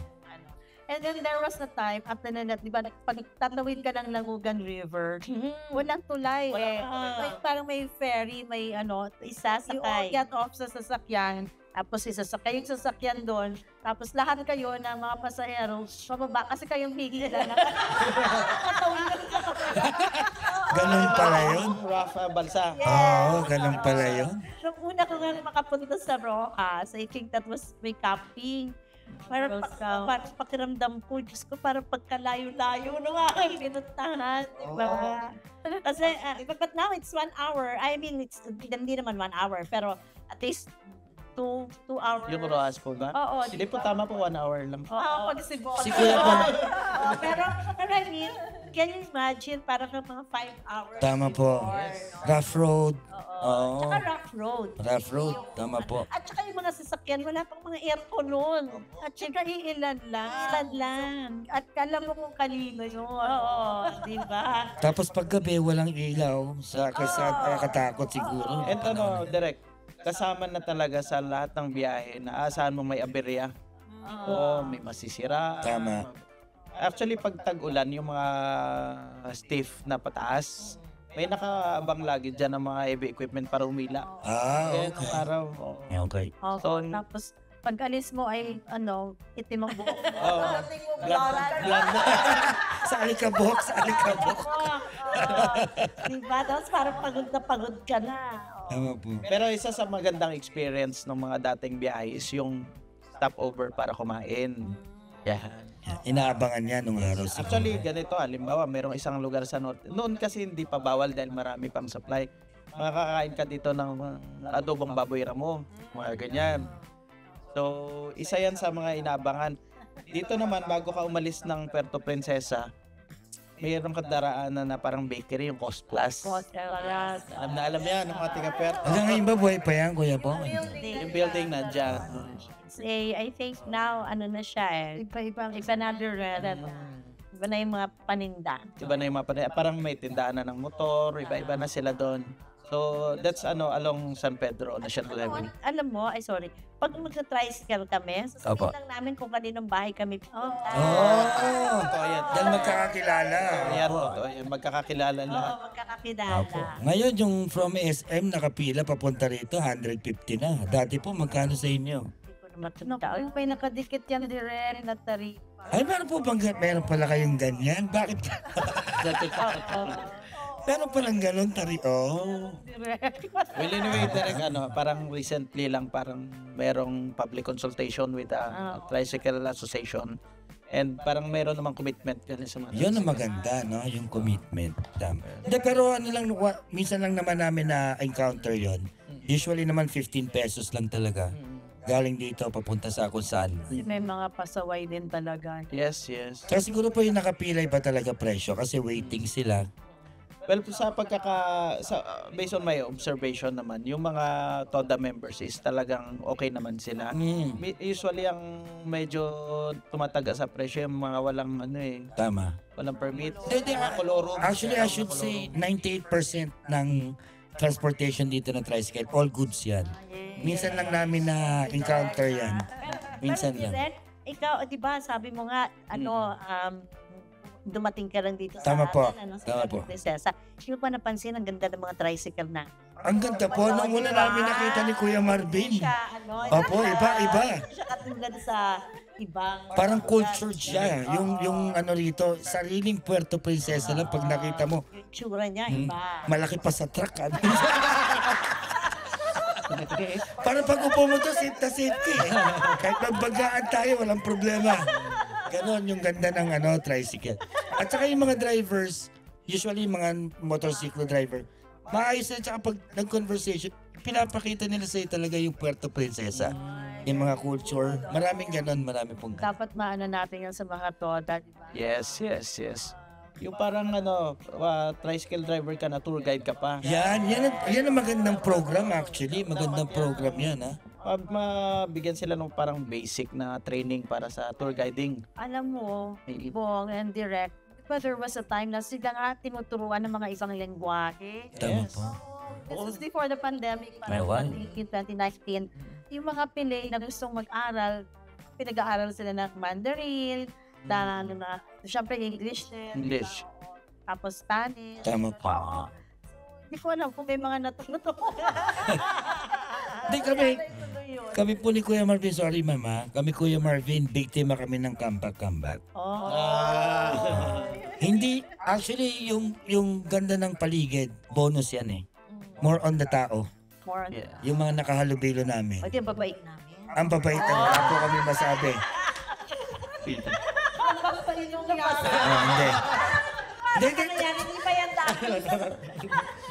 And then there was a time, after na, di ba, pag tatawid ka ng Langugan River, walang tulay. Parang may ferry, may you Isasakay. get off sa sasakyan, tapos isasakay yung sasakyan doon, tapos lahat kayo ng mga pasahero, pababa kasi kayong higil na. Ganun pala yun. Rafa Balsa. Oo, ganun pala yun. Nung una ko nga makapunta sa Rojas, I think that was may camping. Para pakiramdam ko, Diyos ko, parang pagkalayo-layo nung aking pinuntahan. Diba? Kasi, but now it's 1 hour. I mean, it's hindi naman 1 hour, pero at least 2 hours. Yung Rojas po ba? Oo. Hindi po, tama po, 1 hour lang. Pag si Boss. Si Kuya po. pero I mean, can you imagine, parang mga 5 hours. Tama po. Rough road. Oo. Tsaka rough road. Rough road. Tama po. At saka yung mga sasakyan, wala pang mga aircon noon. At saka ilan lang. At alam mo kung kanino yun. Oo, di ba? Tapos paggabi, walang ilaw. Sa nakakatakot siguro. And direct, kasama na talaga sa lahat ng biyahe na asahan mo may aberya. Oo, may masisira. Tama. Actually, pag tag-ulan, yung mga stiff na pataas, may nakaabang lagi dyan ng mga heavy equipment para umila. Okay. Nung araw. Okay. So, tapos pag-alis mo ay itim ang buhok mo. Sa alikabok. Diba? Tapos parang pagod na pagod ka na. Tama po. Pero isa sa magandang experience ng mga dating biyahe is yung stopover para kumain. Yan. Inaabangan niya nung araw siguro. Actually, ganito, halimbawa, merong isang lugar sa norte. Noon kasi hindi pa bawal dahil marami pang supply. Makakakain ka dito ng adobong baboy ramo, mga ganyan. So, isa yan sa mga inaabangan. Dito naman, bago ka umalis ng Puerto Princesa, mayroong kadaraanan na parang bakery, yung Cost Plus. Alam yan, ng mga taga-Puerto. Hanggang ngayon ba buhay pa yan, Kuya Bong? Yung building nandiyan. I think now, ano na siya eh. Iba-ibang Iba na Iba na yung mga paninda. Iba na yung mga parang may tindahan na ng motor, iba-iba na sila doon. So, that's along San Pedro National Highway. Alam mo, pag magsa-tricycle kami, Opo. sasabihin lang namin kung kaninong bahay kami. Oh! Totoo yan. Dahil magkakakilala. Yan, totoo yan. Magkakakilala lahat. Oo, magkakakilala. Opo. Ngayon, yung from SM nakapila papunta rito, 150 na. Dati po, magkano sa inyo? Hindi ko na matanda. Naku, may nakadikit yan direct na tarifa. Ay, meron pala kayong ganyan? Bakit? Meron palang ganun, Oh. Well, anyway, direct, parang recently lang, parang merong public consultation with a Tricycle Association. And parang meron namang commitment yan sa mga Yun ang maganda, no? Yung commitment. Hindi, pero minsan lang naman namin na-encounter yon. Usually naman 15 pesos lang talaga. Galing dito, papunta sa kung saan. Kasi may mga pasaway din talaga. Yes, yes. Kaya siguro po yung nakapilay ba talaga presyo kasi waiting sila. Well, based on my observation naman, yung mga TODA members is talagang okay naman sila. Usually, ang medyo tumataga sa presyo, yung mga walang Tama. walang permit. Actually, I should say 98% ng transportation dito ng tricycle, all goods yan. Minsan lang namin na-encounter yan. Minsan lang. Direct, ikaw, di ba, sabi mo nga, dumating ka lang dito Tama po. sa Tama po. Princesa. Hindi mo pa napansin ang ganda ng mga tricycle na. Ang ganda po. Nung una namin nakita ni Kuya Marvin. Opo, iba. Siya katulad sa ibang... Parang cultured siya. Yung rito, sariling Puerto Princesa lang pag nakita mo. Yung tsura niya, iba. Malaki pa sa truck. Parang pag upo mo to, safe na safety. Kahit magbagaan tayo, walang problema. Ganon yung ganda ng tricycle. At saka yung mga drivers, usually yung mga motorcycle driver, maayos na tsaka pag nag-conversation, pinapakita nila sa'yo talaga yung Puerto Princesa. Yung mga culture, maraming ganon, marami pong ganon. Dapat maano natin yan sa mga toda, di ba? Yes. Yung parang tricycle driver ka na, tour guide ka pa. Yan ang magandang program actually. Magandang program yan, ha? Mabigyan sila ng parang basic na training para sa tour guiding. Alam mo, Bong and Direct, but there was a time na sila nga tinuturuan ng mga isang lengguwahe. Tama Yes. po. This was before the pandemic, parang 2019. Yung mga Pinoy na gustong mag-aral, pinag-aaral sila ng Mandarin, syempre English din. English. Tapos Spanish. Tama po. Hindi ko alam kung may mga natutunan. Hindi kami po ni Kuya Marvin, sorry mama, kami Kuya Marvin, biktima kami ng comeback. Hindi, actually yung ganda ng paligid, bonus yan eh. More on the tao. Yeah. Yung mga nakahalubilo namin. O di, babait namin. Ang babait na wala po kami masabi. Hindi. Ano yan? Hindi ba yan dati?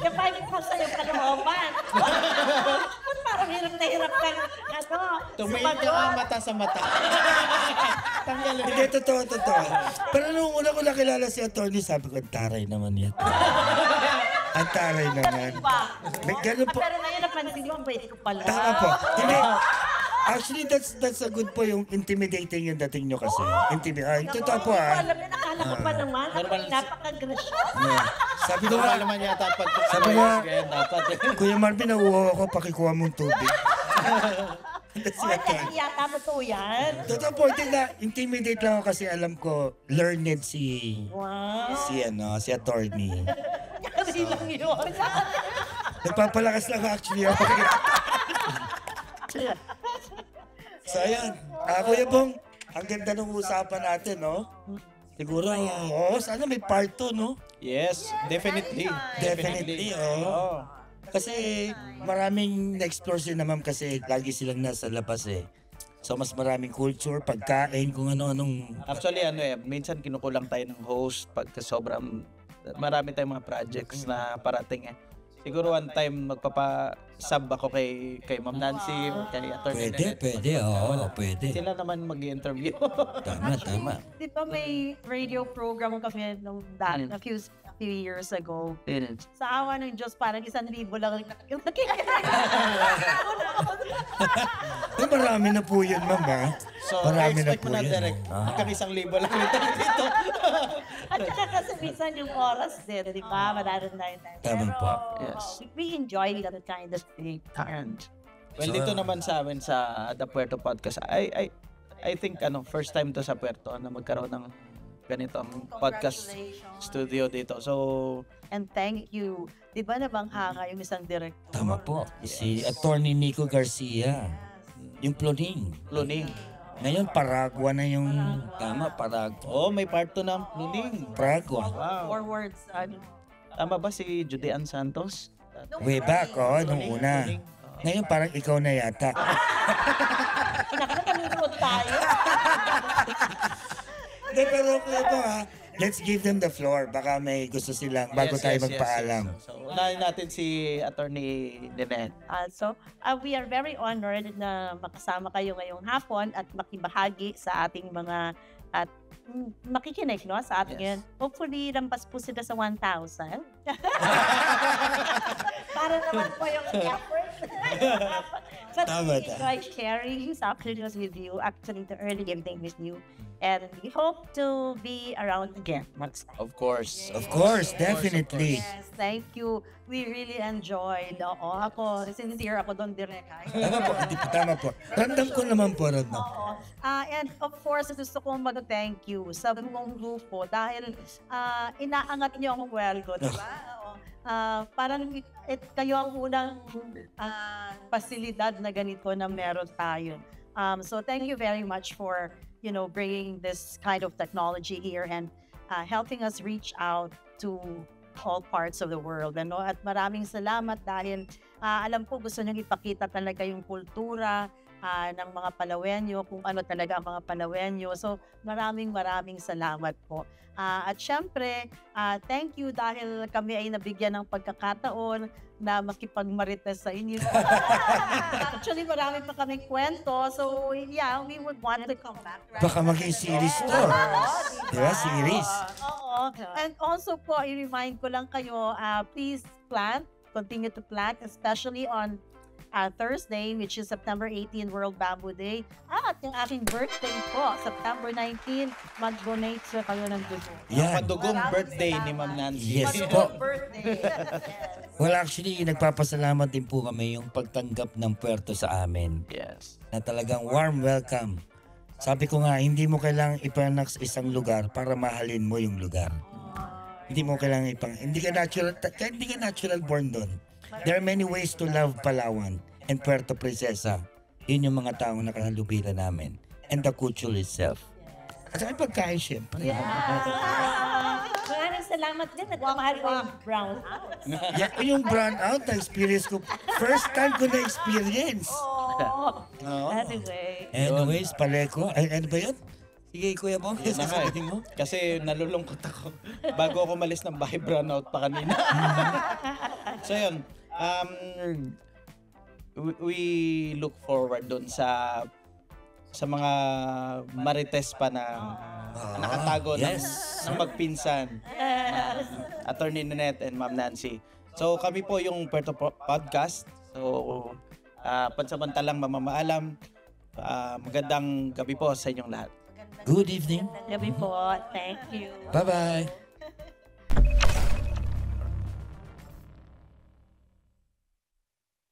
Yung pagin ko sa'yo kalooban. Parang hirap na hirap kang Tumingin ka mata sa mata. Hindi, totoo. Pero nung una ko nakilala si attorney, sabi ko, ang taray naman yan. Ang taray naman. May ganun po. Pero ngayon napansin mo, pwede ko pala. Tama po. Hindi. Actually, that's a good po yung intimidating yung dating nyo kasi. Totoo po Alam mo, nakala ko pa naman, napaka-grasyon. Sabi ko Normal nga, naman yata pag Sabi ko nga, dapat. Kuya Marvin, nauuho ako, pakikuha mong tubig. Yata mo to yan. Totoo po, intimidate lang ako kasi alam ko, learned si attorney. Kasi lang yun. Nagpapalakas lang actually ako. So ayan, Kuya Bong, ang ganda ng usapan natin, no? Siguro, sana may part 2, no? Yes, definitely. Definitely, oh. Kasi maraming na-explore sila ma'am kasi lagi silang nasa labas eh. So mas maraming culture, pagkain, kung ano-anong... Actually, minsan kinukulang tayo ng host pagka sobrang marami tayong mga projects na parating eh. Siguro one time magpapa-sub ako kay Ma'am Nancy or kay Atty. Nanette. Pwede. Sila naman mag-interview. Tama. Di ba may radio program kami nung a few years ago? Sa awa ng Diyos, parang 1,000 lang yung nakikinig. Marami na po yun, ma'am ha? So, Marami na expect po mo na yun. direct. Hanggang 1,000 lang dito. At saka kasi minsan yung oras din, di ba? Madalang na yun. Tama po. Yes. We enjoy that kind of thing. Well, dito naman sa amin sa The Puerto Podcast, I think first time to sa Puerto na magkaroon ng ganitong podcast studio dito. So, And thank you. Di ba nabangha ka yung isang director? Tama po. Si Attorney Nico Garcia. Yung Pluning. Luning. Ngayon, Paragua na yung... Tama, Paragua. Oh, may part 2 ng Luning. Paragua. Wow. Forwards. Tama ba si Judean Santos? Way back, nung una. Ngayon, parang ikaw na yata. Nakakalungkot tayo. Hindi, pero po let's give them the floor. Baka may gusto silang bago tayo magpaalam. So, unahin natin si Attorney Nanette. We are very honored na makasama kayo ngayong hapon at makibahagi sa ating mga at makikinig sa ating Yes. yan. Hopefully, lampas po sila sa 1,000. Para naman po yung effort. But Tama. we enjoy sharing sa afternoons with you, actually the early evening with you. And we hope to be around again next time. Of course. Of course, definitely. Yes, thank you. We really enjoyed. Ako, sincere ako doon direct. Tama po. Random ko naman po, random. And of course, gusto kong mag-thank you sa buong grupo dahil inaangat niyo ang Huelgo, di ba? Parang kayo ang unang pasilidad na ganito na meron tayo. So thank you very much for bringing this kind of technology here and helping us reach out to all parts of the world. At maraming salamat dahil alam ko gusto nyo ipakita talaga yung kultura ng mga Palawenyo, kung ano talaga ang mga Palawenyo. So maraming salamat po. At syempre, thank you dahil kami ay nabigyan ng pagkakataon na makipagmarites sa inyo. Actually, marami pa kaming kwento. So, yeah, we would want to come back. Baka maging series to. Di ba? Series. Oo. And also po, i-remind ko lang kayo, please continue to plant, especially on Thursday, which is September 18, World Bamboo Day. At yung aking birthday po, September 19, mag-donate sa kayo ng dugo. Yan. Padugong birthday ni Ma'am Nancy. Yes po. Birthday. Well, actually, nagpapasalamat din po kami yung pagtanggap ng Puerto sa amin. Yes. Na talagang warm welcome. Sabi ko nga, hindi mo kailangang ipanak sa isang lugar para mahalin mo yung lugar. Hindi mo kailangan hindi ka natural born doon. There are many ways to love Palawan and Puerto Princesa. Yun yung mga taong nakahalubila namin. And the culture itself. At saka pagkain, syempre. Maraming salamat din. Nagmamahal ko yung brown out. Yung brown out, na-experience ko. First time ko na-experience. Anyway. Paleko. Ano ba yun? Sige, Kuya Bong, Yun na nga sasabihin mo. Kasi nalulungkot ako. Bago ako malis ng bahay, brownout pa kanina. So yun, we look forward dun sa mga marites pa na nakatago ng magpinsan. Attorney Nanette and Ma'am Nancy. So kami po yung Puerto Podcast. So pansamantalang mamamaalam. Magandang gabi po sa inyong lahat. Good evening. Gabi po. Thank you. Bye-bye.